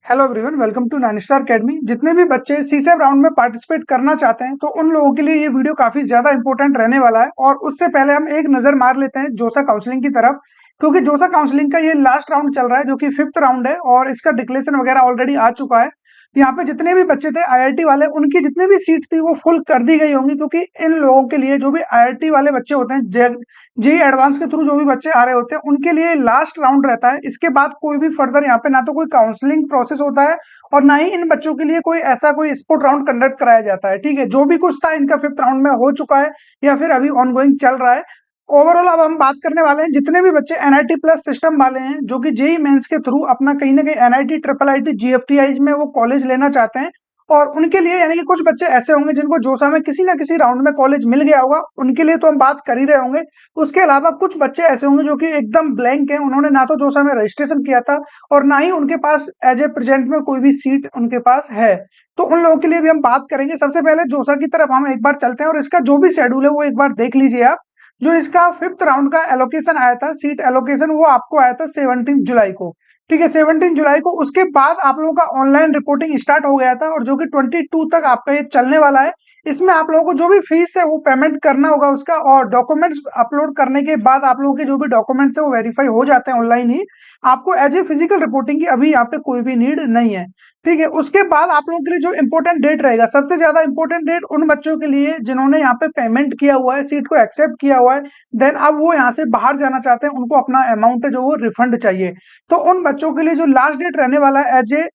Hello everyone, welcome to Nine Star Academy. जितने भी बच्चे सीसेम राउंड में पार्टिसिपेट करना चाहते हैं तो उन लोगों के लिए ये वीडियो काफी ज्यादा इंपॉर्टेंट रहने वाला है। और उससे पहले हम एक नजर मार लेते हैं जोसा काउंसलिंग की तरफ, क्योंकि जोसा काउंसलिंग का ये लास्ट राउंड चल रहा है जो कि 5th राउंड है और इसका डिक्लेरेशन वगैरह ऑलरेडी आ चुका है। यहाँ पे जितने भी बच्चे थे आईआईटी वाले, उनकी जितनी भी सीट थी वो फुल कर दी गई होंगी, क्योंकि इन लोगों के लिए जो भी आईआईटी वाले बच्चे होते हैं, जेई एडवांस के थ्रू जो भी बच्चे आ रहे होते हैं, उनके लिए लास्ट राउंड रहता है। इसके बाद कोई भी फर्दर यहाँ पे ना तो कोई काउंसलिंग प्रोसेस होता है और ना ही इन बच्चों के लिए कोई स्पोर्ट राउंड कंडक्ट कराया जाता है। ठीक है, जो भी कुछ था इनका 5th राउंड में हो चुका है या फिर अभी ऑनगोइंग चल रहा है। ओवरऑल अब हम बात करने वाले हैं जितने भी बच्चे एनआईटी प्लस सिस्टम वाले हैं, जो कि जेई मेंस के थ्रू अपना कहीं ना कहीं एनआईटी, ट्रिपल आईटी, जीएफटीआई में वो कॉलेज लेना चाहते हैं। और उनके लिए यानी कि कुछ बच्चे ऐसे होंगे जिनको जोसा में किसी ना किसी राउंड में कॉलेज मिल गया होगा, उनके लिए तो हम बात कर ही रहे होंगे। उसके अलावा कुछ बच्चे ऐसे होंगे जो कि एकदम ब्लैंक हैं, उन्होंने ना तो जोसा में रजिस्ट्रेशन किया था और ना ही उनके पास एज ए प्रेजेंट में कोई भी सीट उनके पास है। तो उन लोगों के लिए भी हम बात करेंगे। सबसे पहले जोसा की तरफ हम एक बार चलते हैं और इसका जो भी शेड्यूल है वो एक बार देख लीजिए आप। जो इसका 5th राउंड का एलोकेशन आया था, सीट एलोकेशन, वो आपको आया था 17 जुलाई को। ठीक है, 17 जुलाई को। उसके बाद आप लोगों का ऑनलाइन रिपोर्टिंग स्टार्ट हो गया था और जो कि 22 तक आपका ये चलने वाला है। इसमें आप लोगों को जो भी फीस है वो पेमेंट करना होगा उसका, और डॉक्यूमेंट्स अपलोड करने के बाद आप लोगों के जो भी डॉक्यूमेंट्स है वो वेरीफाई हो जाते हैं ऑनलाइन ही। आपको एज ए फिजिकल रिपोर्टिंग की अभी यहाँ पे कोई भी नीड नहीं है। ठीक है, उसके बाद आप लोगों के लिए जो इंपॉर्टेंट डेट रहेगा, सबसे ज्यादा इंपॉर्टेंट डेट उन बच्चों के लिए जिन्होंने यहाँ पे पेमेंट किया हुआ है, सीट को एक्सेप्ट किया हुआ है, देन अब वो यहाँ से बाहर जाना चाहते हैं, उनको अपना अमाउंट है जो वो रिफंड चाहिए। तो उन बच्चों के लिए जो लास्ट डेट रहने वाला है as a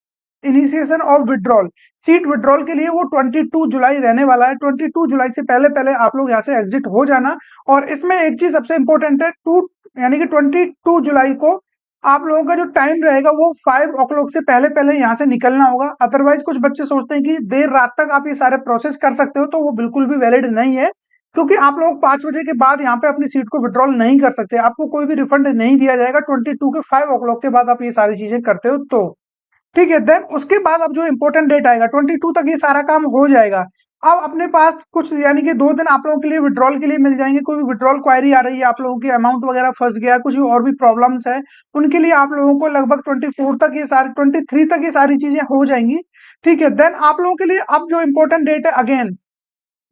initiation of withdrawal, seat withdrawal के लिए, वो 22 जुलाई रहने वाला है। 22 जुलाई से पहले पहले आप लोग यहाँ से एग्जिट हो जाना। और इसमें एक चीज सबसे इंपॉर्टेंट है, यानी कि 22 जुलाई को आप लोगों का जो टाइम रहेगा वो 5 o'clock से पहले पहले यहाँ से निकलना होगा। अदरवाइज कुछ बच्चे सोचते हैं कि देर रात तक आप ये सारे प्रोसेस कर सकते हो, तो वो बिल्कुल भी वैलिड नहीं है, क्योंकि आप लोग 5 बजे के बाद यहाँ पे अपनी सीट को विड्रॉल नहीं कर सकते। आपको कोई भी रिफंड नहीं दिया जाएगा 22 के 5 o'clock के बाद आप ये सारी चीजें करते हो तो। ठीक है, देन उसके बाद अब जो इंपॉर्टेंट डेट आएगा 22 तक ये सारा काम हो जाएगा। अब अपने पास कुछ यानी कि 2 दिन आप लोगों के लिए विड्रॉल के लिए मिल जाएंगे। कोई भी विड्रॉल क्वायरी आ रही है, आप लोगों की अमाउंट वगैरह फंस गया, कुछ और भी प्रॉब्लम्स है, उनके लिए आप लोगों को लगभग 24 तक ये सारी, 23 तक ये सारी चीजें हो जाएंगी। ठीक है, देन आप लोगों के लिए अब जो इंपॉर्टेंट डेट है, अगेन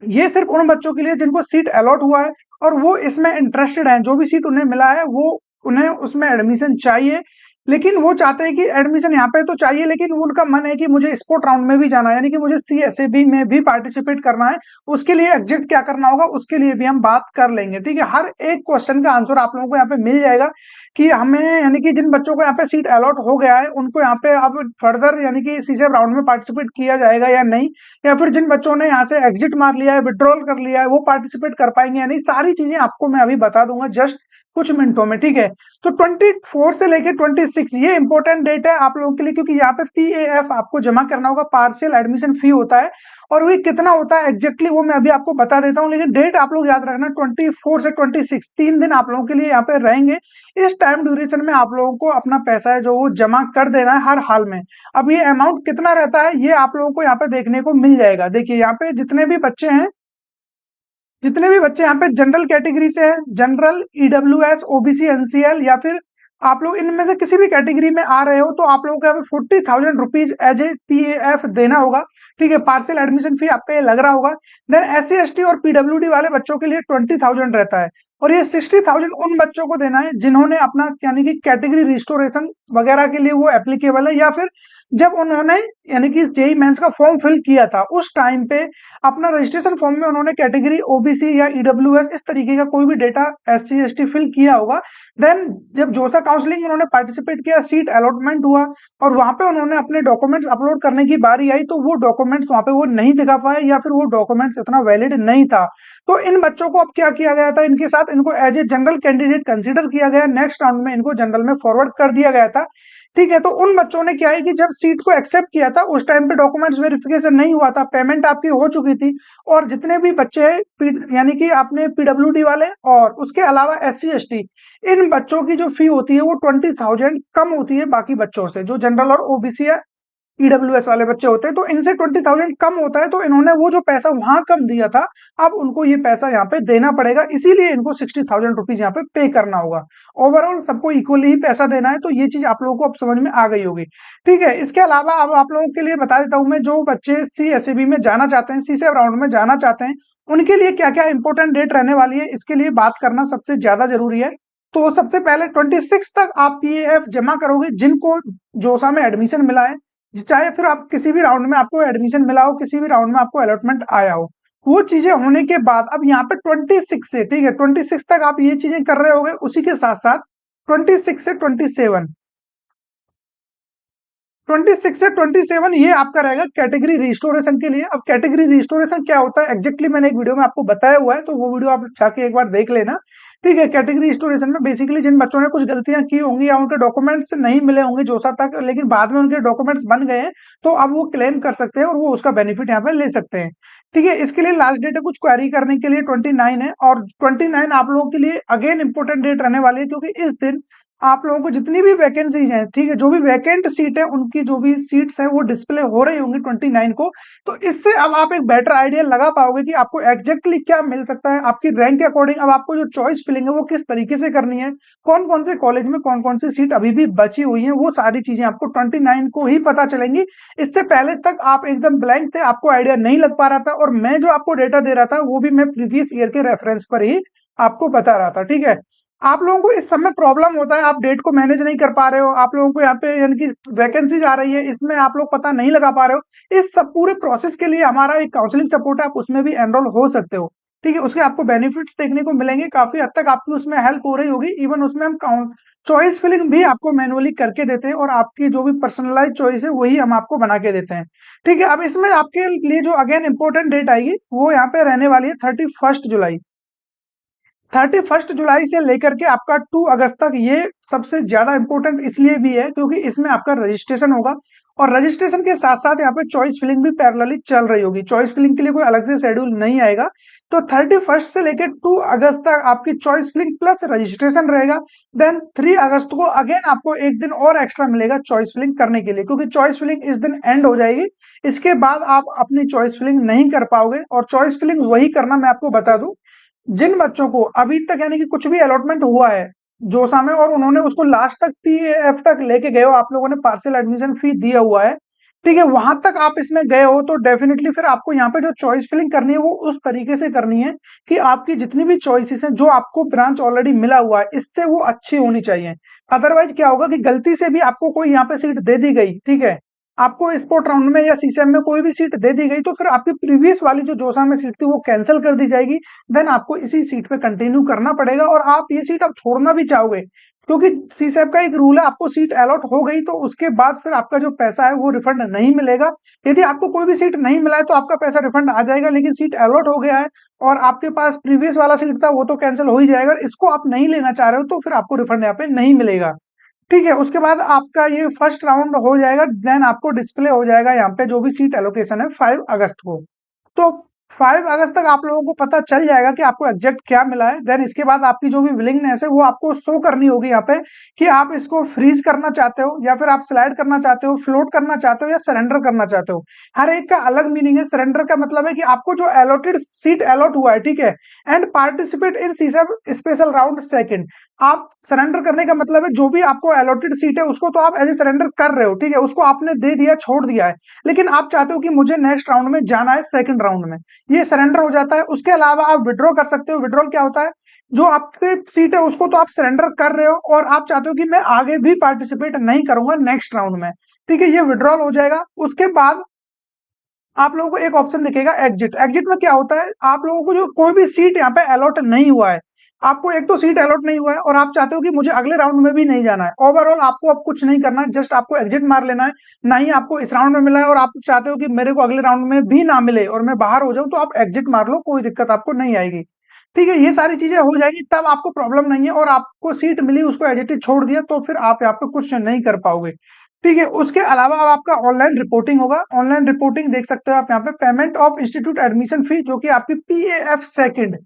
ये सिर्फ उन बच्चों के लिए जिनको सीट अलॉट हुआ है और वो इसमें इंटरेस्टेड हैं, जो भी सीट उन्हें मिला है वो उन्हें उसमें एडमिशन चाहिए। लेकिन वो चाहते हैं कि एडमिशन यहाँ पे तो चाहिए, लेकिन वो उनका मन है कि मुझे स्पोर्ट राउंड में भी जाना है, यानी कि मुझे सीएसएबी में भी पार्टिसिपेट करना है। उसके लिए एग्जिट क्या करना होगा उसके लिए भी हम बात कर लेंगे। ठीक है, हर एक क्वेश्चन का आंसर आप लोगों को यहाँ पे मिल जाएगा कि हमें, यानी कि जिन बच्चों को यहाँ पे सीट अलॉट हो गया है उनको यहाँ पे अब फर्दर यानी कि सीसेब राउंड में पार्टिसिपेट किया जाएगा या नहीं, या फिर जिन बच्चों ने यहाँ से एग्जिट मार लिया है, विड्रॉल कर लिया है, वो पार्टिसिपेट कर पाएंगे या नहीं, सारी चीजें आपको मैं अभी बता दूंगा जस्ट कुछ मिनटों में। ठीक है, तो 24 से लेके 26 ये इंपॉर्टेंट डेट है आप लोगों के लिए, क्योंकि यहाँ पे पीएएफ आपको जमा करना होगा, पार्शियल एडमिशन फी होता है। और वो कितना होता है एग्जैक्टली वो मैं अभी आपको बता देता हूँ, लेकिन डेट आप लोग याद रखना, 24 से 26 3 दिन आप लोगों के लिए यहाँ पे रहेंगे। इस टाइम ड्यूरेशन में आप लोगों को अपना पैसा है जो वो जमा कर देना है हर हाल में। अब ये अमाउंट कितना रहता है ये आप लोगों को यहाँ पे देखने को मिल जाएगा। देखिए, यहाँ पे जितने भी बच्चे यहाँ पे जनरल कैटेगरी से हैं, जनरल, ईडब्ल्यूएस, ओबीसी, एनसीएल, या फिर आप लोग इनमें से किसी भी कैटेगरी में आ रहे हो, तो आप लोगों को यहाँ पे 40,000 रुपीज एज ए पीएएफ देना होगा। ठीक है, पार्शियल एडमिशन फी आपका ये लग रहा होगा। देन एससी एसटी और पीडब्ल्यूडी वाले बच्चों के लिए 20,000 रहता है, और ये 60,000 उन बच्चों को देना है जिन्होंने अपना यानी कि कैटेगरी रिस्टोरेशन वगैरह के लिए वो एप्लीकेबल है, या फिर जब उन्होंने यानी कि जेई मेंस का फॉर्म फिल किया था उस टाइम पे अपना रजिस्ट्रेशन फॉर्म में उन्होंने कैटेगरी ओबीसी या ईडब्ल्यूएस इस तरीके का कोई भी डेटा एससी एसटी फिल किया होगा। देन जब जोसा काउंसलिंग उन्होंने पार्टिसिपेट किया, सीट अलॉटमेंट हुआ और वहां पे उन्होंने अपने डॉक्यूमेंट्स अपलोड करने की बारी आई, तो वो डॉक्यूमेंट्स वहां पे वो नहीं दिखा पाए, या फिर वो डॉक्यूमेंट्स इतना वैलिड नहीं था। तो इन बच्चों को अब क्या किया गया था, इनके साथ इनको as a general candidate consider किया गया, नेक्स्ट राउंड में इनको जनरल में फॉरवर्ड कर दिया गया था। ठीक है, तो उन बच्चों ने क्या है कि जब सीट को एक्सेप्ट किया था उस टाइम पे डॉक्यूमेंट्स वेरिफिकेशन नहीं हुआ था, पेमेंट आपकी हो चुकी थी, और जितने भी बच्चे यानी कि आपने पीडब्ल्यूडी वाले और उसके अलावा एससी एसटी, इन बच्चों की जो फी होती है वो 20,000 कम होती है बाकी बच्चों से, जो जनरल और ओबीसी है ईडब्ल्यूएस वाले बच्चे होते हैं, तो इनसे 20,000 कम होता है, तो इन्होंने वो जो पैसा वहां कम दिया था, अब उनको ये पैसा यहाँ पे देना पड़ेगा, इसीलिए इनको 60,000 रुपीज यहाँ पे करना होगा। ओवरऑल सबको इक्वली ही पैसा देना है, तो ये चीज आप लोगों को अब समझ में आ गई होगी। ठीक है, इसके अलावा अब आप लोगों के लिए बता देता हूं मैं, जो बच्चे CSAB में जाना चाहते हैं, सीसेब राउंड में जाना चाहते हैं, उनके लिए क्या क्या इंपॉर्टेंट डेट रहने वाली है, इसके लिए बात करना सबसे ज्यादा जरूरी है। तो सबसे पहले 26 तक आप PAF जमा करोगे, जिनको जोसा में एडमिशन मिला है, चाहे फिर आप किसी भी राउंड में आपको एडमिशन मिला हो, किसी भी राउंड में आपको अलॉटमेंट आया हो, वो चीजें होने के बाद अब यहाँ पे 26 से, ठीक है, 26 तक आप ये चीजें कर रहे होगे। उसी के साथ साथ 26 से 27 ये आपका रहेगा कैटेगरी रिस्टोरेशन के लिए। अब कैटेगरी रिस्टोरेशन क्या होता है एग्जैक्टली मैंने एक वीडियो में आपको बताया हुआ है, तो वो वीडियो आप जाके एक बार देख लेना। ठीक है, कैटेगरी रिस्टोरेशन में बेसिकली जिन बच्चों ने कुछ गलतियां की होंगी या उनके डॉक्यूमेंट्स नहीं मिले होंगे जोसा तक, लेकिन बाद में उनके डॉक्यूमेंट्स बन गए हैं, तो अब वो क्लेम कर सकते हैं और वो उसका बेनिफिट यहाँ पे ले सकते हैं। ठीक है, इसके लिए लास्ट डेट है कुछ क्वेरी करने के लिए 29 है, और 29 आप लोगों के लिए अगेन इंपॉर्टेंट डेट रहने वाली है, क्योंकि इस दिन आप लोगों को जितनी भी वैकेंसीज हैं, ठीक है, जो भी वैकेंट सीट है उनकी जो भी सीट्स हैं वो डिस्प्ले हो रही होंगी 29 को। तो इससे अब आप एक बेटर आइडिया लगा पाओगे कि आपको एग्जैक्टली क्या मिल सकता है आपकी रैंक के अकॉर्डिंग। अब आपको जो चॉइस फिलिंग है वो किस तरीके से करनी है, कौन कौन से कॉलेज में कौन कौन सी सीट अभी भी बची हुई है, वो सारी चीजें आपको 29 को ही पता चलेंगी। इससे पहले तक आप एकदम ब्लैंक थे, आपको आइडिया नहीं लग पा रहा था, और मैं जो आपको डेटा दे रहा था वो भी मैं प्रीवियस ईयर के रेफरेंस पर ही आपको बता रहा था। ठीक है, आप लोगों को इस समय प्रॉब्लम होता है, आप डेट को मैनेज नहीं कर पा रहे हो, आप लोगों को यहाँ पे यानी कि वैकेंसीज आ रही है, इसमें आप लोग पता नहीं लगा पा रहे हो, इस सब पूरे प्रोसेस के लिए हमारा एक काउंसलिंग सपोर्ट है, आप उसमें भी एनरोल हो सकते हो। ठीक है, उसके आपको बेनिफिट्स देखने को मिलेंगे, काफी हद तक आपकी उसमें हेल्प हो रही होगी। इवन उसमें हम चॉइस फिलिंग भी आपको मैनुअली करके देते हैं, और आपकी जो भी पर्सनलाइज चॉइस है वही हम आपको बना के देते हैं। ठीक है, अब इसमें आपके लिए जो अगेन इंपॉर्टेंट डेट आएगी वो यहाँ पे रहने वाली है 31 जुलाई। 31 जुलाई से लेकर के आपका 2 अगस्त तक, ये सबसे ज्यादा इंपॉर्टेंट इसलिए भी है क्योंकि इसमें आपका रजिस्ट्रेशन होगा, और रजिस्ट्रेशन के साथ साथ यहाँ पे चॉइस फिलिंग भी पैरेलली चल रही होगी। चॉइस फिलिंग के लिए कोई अलग से शेड्यूल नहीं आएगा। तो 31 से लेकर 2 अगस्त तक आपकी चॉइस फिलिंग प्लस रजिस्ट्रेशन रहेगा। देन 3 अगस्त को अगेन आपको एक दिन और एक्स्ट्रा मिलेगा चॉइस फिलिंग करने के लिए, क्योंकि चॉइस फिलिंग इस दिन एंड हो जाएगी। इसके बाद आप अपनी चॉइस फिलिंग नहीं कर पाओगे, और चॉइस फिलिंग वही करना, मैं आपको बता दूं, जिन बच्चों को अभी तक यानी कि कुछ भी अलॉटमेंट हुआ है जोसा में, और उन्होंने उसको लास्ट तक PAF तक लेके गए हो, आप लोगों ने पार्शियल एडमिशन फी दिया हुआ है, ठीक है, वहां तक आप इसमें गए हो, तो डेफिनेटली फिर आपको यहाँ पे जो चॉइस फिलिंग करनी है वो उस तरीके से करनी है कि आपकी जितनी भी चॉइसेस हैं, जो आपको ब्रांच ऑलरेडी मिला हुआ है, इससे वो अच्छी होनी चाहिए। अदरवाइज क्या होगा कि गलती से भी आपको कोई यहाँ पे सीट दे दी गई, ठीक है, आपको स्पोर्ट राउंड में या CSAM में कोई भी सीट दे दी गई, तो फिर आपकी प्रीवियस वाली जो जोसा में सीट थी वो कैंसिल कर दी जाएगी। देन आपको इसी सीट पे कंटिन्यू करना पड़ेगा, और आप ये सीट अब छोड़ना भी चाहोगे, क्योंकि CSAB का एक रूल है, आपको सीट अलॉट हो गई तो उसके बाद फिर आपका जो पैसा है वो रिफंड नहीं मिलेगा। यदि आपको कोई भी सीट नहीं मिला है तो आपका पैसा रिफंड आ जाएगा, लेकिन सीट अलॉट हो गया है और आपके पास प्रीवियस वाला सीट था वो तो कैंसिल हो ही जाएगा, इसको आप नहीं लेना चाह रहे हो तो फिर आपको रिफंड यहाँ पे नहीं मिलेगा। ठीक है, उसके बाद आपका ये फर्स्ट राउंड हो जाएगा, देन आपको डिस्प्ले हो जाएगा यहाँ पे जो भी सीट एलोकेशन है 5 अगस्त को। तो 5 अगस्त तक आप लोगों को पता चल जाएगा कि आपको एग्जैक्ट क्या मिला है। देन इसके बाद आपकी जो भी विलिंगनेस है वो आपको शो करनी होगी यहाँ पे, कि आप इसको फ्रीज करना चाहते हो, या फिर आप स्लाइड करना चाहते हो, फ्लोट करना चाहते हो, या सरेंडर करना चाहते हो। हर एक का अलग मीनिंग है। सरेंडर का मतलब है कि आपको जो अलॉटेड सीट अलॉट हुआ है, ठीक है, एंड पार्टिसिपेट इन सीसब स्पेशल राउंड सेकंड, आप सरेंडर करने का मतलब है जो भी आपको अलॉटेड सीट है उसको तो आप एज ए सरेंडर कर रहे हो, ठीक है, उसको आपने दे दिया, छोड़ दिया है, लेकिन आप चाहते हो कि मुझे नेक्स्ट राउंड में जाना है, सेकंड राउंड में, ये सरेंडर हो जाता है। उसके अलावा आप विड्रॉ कर सकते हो। विड्रॉल क्या होता है, जो आपके सीट है उसको तो आप सरेंडर कर रहे हो और आप चाहते हो कि मैं आगे भी पार्टिसिपेट नहीं करूंगा नेक्स्ट राउंड में, ठीक है, ये विड्रॉल हो जाएगा। उसके बाद आप लोगों को एक ऑप्शन दिखेगा एग्जिट। एग्जिट में क्या होता है, आप लोगों को जो कोई भी सीट यहाँ पे अलॉट नहीं हुआ है, आपको एक तो सीट अलॉट नहीं हुआ है और आप चाहते हो कि मुझे अगले राउंड में भी नहीं जाना है, ओवरऑल आपको अब कुछ नहीं करना है, जस्ट आपको एग्जिट मार लेना है। ना ही आपको इस राउंड में मिला है और आप चाहते हो कि मेरे को अगले राउंड में भी ना मिले और मैं बाहर हो जाऊं, तो आप एग्जिट मार लो, कोई दिक्कत आपको नहीं आएगी। ठीक है, ये सारी चीजें हो जाएंगी, तब आपको प्रॉब्लम नहीं है, और आपको सीट मिली उसको एज छोड़ दिया तो फिर आप यहाँ पे कुछ नहीं कर पाओगे। ठीक है, उसके अलावा अब आपका ऑनलाइन रिपोर्टिंग होगा। ऑनलाइन रिपोर्टिंग देख सकते हो आप यहाँ पे, payment of institute admission fee, जो कि आपकी PAF सेकंड,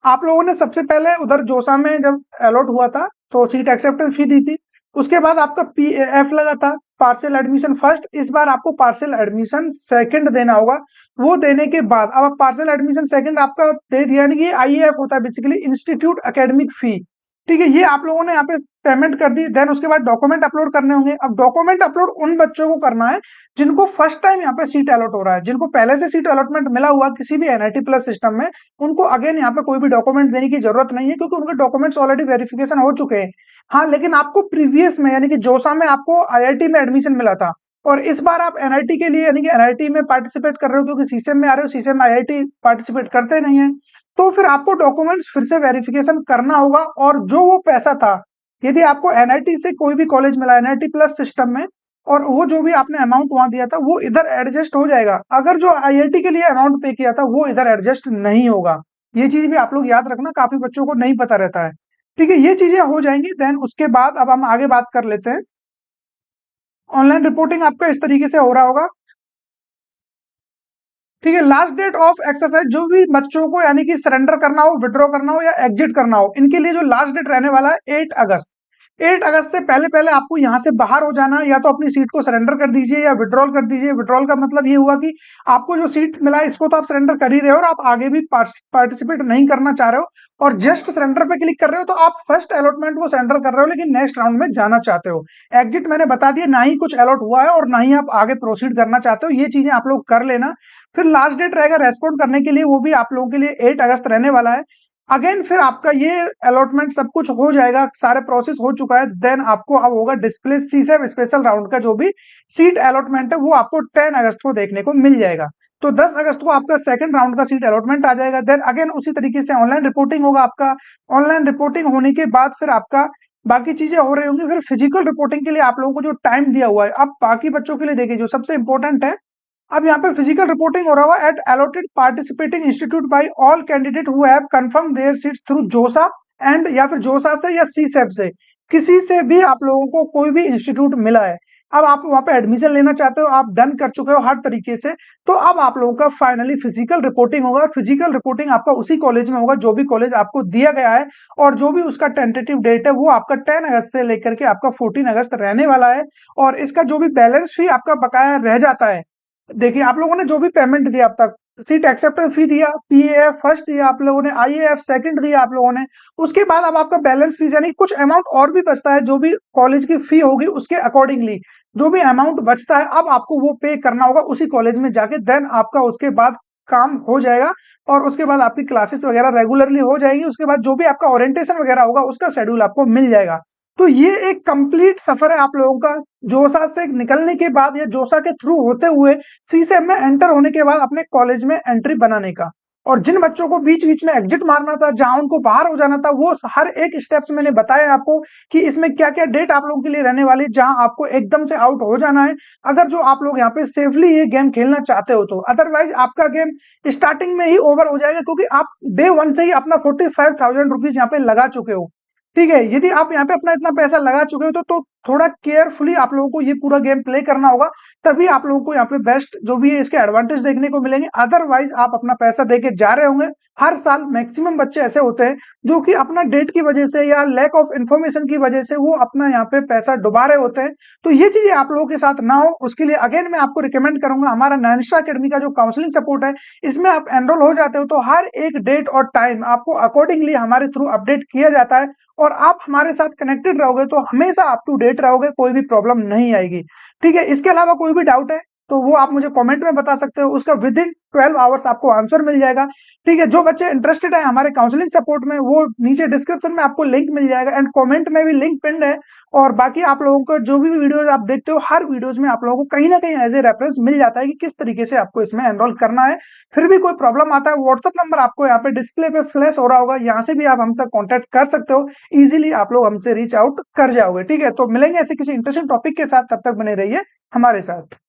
आप लोगों ने सबसे पहले उधर जोसा में जब अलॉट हुआ था तो सीट एक्सेप्टेंस फी दी थी, उसके बाद आपका PAF लगा था, पार्शियल एडमिशन फर्स्ट, इस बार आपको पार्शियल एडमिशन सेकंड देना होगा। वो देने के बाद अब आप पार्शियल एडमिशन सेकंड आपका दे दिया, यानी कि आईएएफ होता है बेसिकली, इंस्टीट्यूट एकेडमिक फी। ठीक है, ये आप लोगों ने यहाँ पे पेमेंट कर दी। देन उसके बाद डॉक्यूमेंट अपलोड करने होंगे। अब डॉक्यूमेंट अपलोड उन बच्चों को करना है जिनको फर्स्ट टाइम यहाँ पे सीट अलॉट हो रहा है, जिनको पहले से सीट अलॉटमेंट मिला हुआ किसी भी एनआईटी प्लस सिस्टम में, उनको अगेन यहाँ पे कोई भी डॉक्यूमेंट देने की जरूरत नहीं है, क्योंकि उनके डॉक्यूमेंट्स ऑलरेडी वेरिफिकेशन हो चुके हैं। हाँ, लेकिन आपको प्रीवियस में यानी कि जोसा में आपको आईआईटी में एडमिशन मिला था, और इस बार आप एनआईटी के लिए यानी कि एनआईटी में पार्टिसिपेट कर रहे हो, क्योंकि सीसेम में आ रहे हो, सीसेम में आईआईटी पार्टिसिपेट करते नहीं है, तो फिर आपको डॉक्यूमेंट्स फिर से वेरिफिकेशन करना होगा। और जो वो पैसा था, यदि आपको एनआईटी से कोई भी कॉलेज मिला एनआईटी प्लस सिस्टम में, और वो जो भी आपने अमाउंट वहां दिया था वो इधर एडजस्ट हो जाएगा। अगर जो आईआईटी के लिए अमाउंट पे किया था वो इधर एडजस्ट नहीं होगा। ये चीज भी आप लोग याद रखना, काफी बच्चों को नहीं पता रहता है। ठीक है, ये चीजें हो जाएंगी। देन उसके बाद अब हम आगे बात कर लेते हैं। ऑनलाइन रिपोर्टिंग आपका इस तरीके से हो रहा होगा। ठीक है, लास्ट डेट ऑफ एक्सरसाइज, जो भी बच्चों को यानी कि सरेंडर करना हो, विड्रॉ करना हो या एग्जिट करना हो, इनके लिए जो लास्ट डेट रहने वाला है 8 अगस्त। 8 अगस्त से पहले पहले आपको यहाँ से बाहर हो जाना है, या तो अपनी सीट को सरेंडर कर दीजिए या विड्रॉल कर दीजिए। विड्रॉल का मतलब ये हुआ कि आपको जो सीट मिला है इसको तो आप सरेंडर कर ही रहे हो और आप आगे भी पार्टिसिपेट नहीं करना चाह रहे हो, और जस्ट सरेंडर पे क्लिक कर रहे हो, तो आप फर्स्ट अलॉटमेंट को सरेंडर कर रहे हो लेकिन नेक्स्ट राउंड में जाना चाहते हो। एग्जिट मैंने बता दिया, ना ही कुछ अलॉट हुआ है और ना ही आप आगे प्रोसीड करना चाहते हो, ये चीजें आप लोग कर लेना। फिर लास्ट डेट रहेगा रेस्पॉन्ड करने के लिए, वो भी आप लोगों के लिए 8 अगस्त रहने वाला है। अगेन फिर आपका ये अलॉटमेंट सब कुछ हो जाएगा, सारे प्रोसेस हो चुका है। देन आपको अब होगा डिस्प्ले सीसेम स्पेशल राउंड का जो भी सीट अलॉटमेंट है वो आपको 10 अगस्त को देखने को मिल जाएगा। तो 10 अगस्त को आपका सेकंड राउंड का सीट अलॉटमेंट आ जाएगा। देन अगेन उसी तरीके से ऑनलाइन रिपोर्टिंग होगा आपका। ऑनलाइन रिपोर्टिंग होने के बाद फिर आपका बाकी चीजें हो रही होंगी। फिर फिजिकल रिपोर्टिंग के लिए आप लोगों को जो टाइम दिया हुआ है, अब बाकी बच्चों के लिए देखिए जो सबसे इंपॉर्टेंट है, अब यहाँ पे फिजिकल रिपोर्टिंग हो रहा हुआ at allotted participating institute by all candidate who have confirm their seats through JoSAA and, या फिर जोसा से या सीसेप से, किसी से भी आप लोगों को कोई भी इंस्टीट्यूट मिला है, अब आप वहां पे एडमिशन लेना चाहते हो, आप डन कर चुके हो हर तरीके से, तो अब आप लोगों का फाइनली फिजिकल रिपोर्टिंग होगा। फिजिकल रिपोर्टिंग आपका उसी कॉलेज में होगा जो भी कॉलेज आपको दिया गया है, और जो भी उसका टेंटेटिव डेट है वो आपका 10 अगस्त से लेकर के आपका 14 अगस्त रहने वाला है। और इसका जो भी बैलेंस फी आपका बकाया रह जाता है, देखिए आप लोगों ने जो भी पेमेंट दिया अब तक, सीट एक्सेप्टेंस फी दिया, पीएएफ फर्स्ट दिया आप लोगों ने, आईएएफ सेकंड दिया आप लोगों ने, उसके बाद अब आपका बैलेंस फीस यानी कुछ अमाउंट और भी बचता है, जो भी कॉलेज की फी होगी उसके अकॉर्डिंगली जो भी अमाउंट बचता है अब आपको वो पे करना होगा उसी कॉलेज में जाके। देन आपका उसके बाद काम हो जाएगा, और उसके बाद आपकी क्लासेस वगैरह रेगुलरली हो जाएगी। उसके बाद जो भी आपका ओरिएंटेशन वगैरह होगा उसका शेड्यूल आपको मिल जाएगा। तो ये एक कंप्लीट सफर है आप लोगों का, जोसा से निकलने के बाद या जोसा के थ्रू होते हुए सीसेम में एंटर होने के बाद अपने कॉलेज में एंट्री बनाने का। और जिन बच्चों को बीच बीच में एग्जिट मारना था, जहां उनको बाहर हो जाना था, वो हर एक स्टेप्स मैंने बताया आपको कि इसमें क्या क्या डेट आप लोगों के लिए रहने वाली है, जहां आपको एकदम से आउट हो जाना है अगर जो आप लोग यहाँ पे सेफली ये गेम खेलना चाहते हो तो। अदरवाइज आपका गेम स्टार्टिंग में ही ओवर हो जाएगा, क्योंकि आप डे 1 से ही अपना 45,000 रुपीज यहाँ पे लगा चुके हो। ठीक है, यदि आप यहाँ पे अपना इतना पैसा लगा चुके हो तो थोड़ा केयरफुली आप लोगों को ये पूरा गेम प्ले करना होगा, तभी आप लोगों को यहाँ पे बेस्ट जो भी है इसके एडवांटेज देखने को मिलेंगे। अदरवाइज आप अपना पैसा देके जा रहे होंगे। हर साल मैक्सिमम बच्चे ऐसे होते हैं जो कि अपना डेट की वजह से या लैक ऑफ इन्फॉर्मेशन की वजह से वो अपना यहाँ पे पैसा डुबा रहे होते हैं। तो ये चीजें आप लोगों के साथ ना हो, उसके लिए अगेन मैं आपको रिकमेंड करूंगा हमारा नैनिस्टा अकेडमी का जो काउंसलिंग सपोर्ट है, इसमें आप एनरोल हो जाते हो तो हर एक डेट और टाइम आपको अकॉर्डिंगली हमारे थ्रू अपडेट किया जाता है, और आप हमारे साथ कनेक्टेड रहोगे तो हमेशा अप टू डेट रहोगे, कोई भी प्रॉब्लम नहीं आएगी। ठीक है, इसके अलावा कोई भी डाउट है तो वो आप मुझे कमेंट में बता सकते हो, उसका विद इन 12 आवर्स आपको आंसर मिल जाएगा। ठीक है, जो बच्चे इंटरेस्टेड है हमारे काउंसलिंग सपोर्ट में, वो नीचे डिस्क्रिप्शन में आपको लिंक मिल जाएगा एंड कमेंट में भी लिंक पिन्ड है। और बाकी आप लोगों को जो भी वीडियोज आप देखते हो, हर वीडियोज में आप लोगों को कहीं ना कहीं एज ए रेफरेंस मिल जाता है कि किस तरीके से आपको इसमें एनरोल करना है। फिर भी कोई प्रॉब्लम आता है, व्हाट्सअप नंबर आपको यहाँ पे डिस्प्ले पे फ्लैश हो रहा होगा, यहाँ से भी आप हम तक कॉन्टेक्ट कर सकते हो। इजिली आप लोग हमसे रीच आउट कर जाओगे। ठीक है, तो मिलेंगे ऐसे किसी इंटरेस्टिंग टॉपिक के साथ, तब तक बने रहिए हमारे साथ।